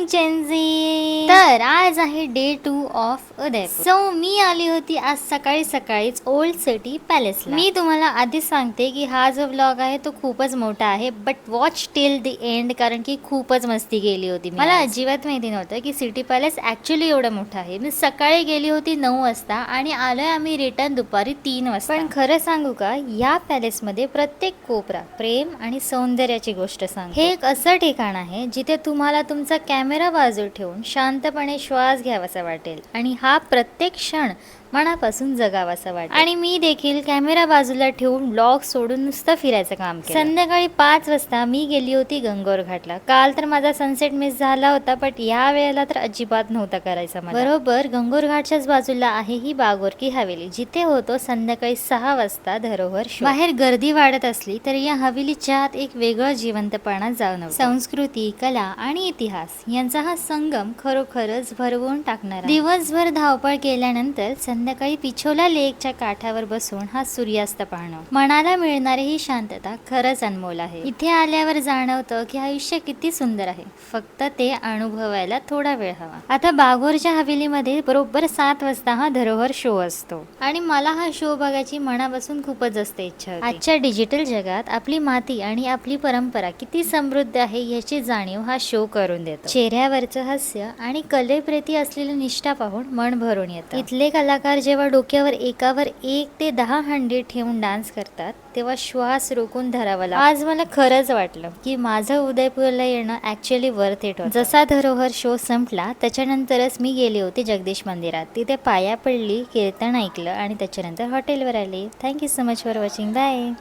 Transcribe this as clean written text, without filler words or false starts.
Morning चेंजी. तर आज आहे डे 2 ऑफ उदयपूर. सो मी आली होती आज सकाळी सकाळीच ओल्ड सिटी पॅलेसला. मी तुम्हाला आधीच सांगते की हा जो व्लॉग आहे तो खूपच मोठा आहे, but watch till the end, कारण की खूपच मस्ती केली होती. मला अजिबात माहिती नव्हतं की सिटी पॅलेस ऍक्च्युली एवढं मोठं आहे. मी सकाळी गेली होती 9 वाजता आणि आलोय आम्ही रिटर्न दुपारी 3 वाजता. पण खरं सांगू का, या पॅलेसमध्ये प्रत्येक कोपरा प्रेम आणि सौंदर्याची गोष्ट सांग. हे एक असं ठिकाण आहे जिथे तुम्हाला तुमचा कॅमेरा बाजू ठेवून शांतपणे श्वास घ्यावासा वाटेल आणि हा प्रत्येक क्षण मनापासून जगावासा वाटेल. आणि मी देखील कॅमेरा बाजूला ठेवून ब्लॉग सोडून नुसतं फिरायचं काम केलं. संध्याकाळी 5 वाजता मी गेली होती गंगोर घाटला. काल तर माझा सनसेट मिस झाला होता, बट या वेळेला तर अजिबात नव्हता करायचा मला. बरोबर गंगोर घाटच्याच बाजूला आहे ही बागोर की हवेली, जिथे होतो संध्याकाळी 6 वाजता धरोहर शो. बाहेर गर्दी वाढत असली तरी या हवेलीच्या आत एक वेगळं जिवंतपणा जाणवतो. संस्कृती, कला आणि इतिहास यांचा हा संगम खरोखरच भरवून टाकणारा. दिवसभर धावपळ केल्यानंतर संध्याकाळी पिछोला लेकच्या काठावर बसून हा सूर्यास्त पाहणं, मनाला मिळणारी ही शांतता खरंच अनमोल आहे. इथे आल्यावर जाणवतं की आयुष्य किती सुंदर आहे, फक्त ते अनुभवायला थोडा वेळ हवा. आता बागोरच्या हवेलीमध्ये बरोबर 7 वाजता हा धरोहर शो असतो आणि मला हा शो बघायची मनापासून खूपच जास्त इच्छा होती. आजच्या डिजिटल जगात आपली माती आणि आपली परंपरा किती समृद्ध आहे याची जाणीव हा शो करून देतो. चेहऱ्यावरचं हास्य आणि कलेप्रती असलेली निष्ठा पाहून मन भरून येतं. इथले कलाकार जेव्हा डोक्यावर एकावर 1 ते 10 हंडे ठेवून डान्स करतात तेव्हा श्वास रोखून धरावा लागतो. आज मला खरंच वाटलं की माझं उदयपूरला येणं ऍक्च्युअली वर्थ इट होतं. जसा धरोहर शो संपला त्याच्यानंतरच मी गेली होती जगदीश मंदिरात. तिथे पाया पडली, कीर्तन ऐकलं आणि त्याच्यानंतर हॉटेलवर आले. Thank you so much for watching. Bye.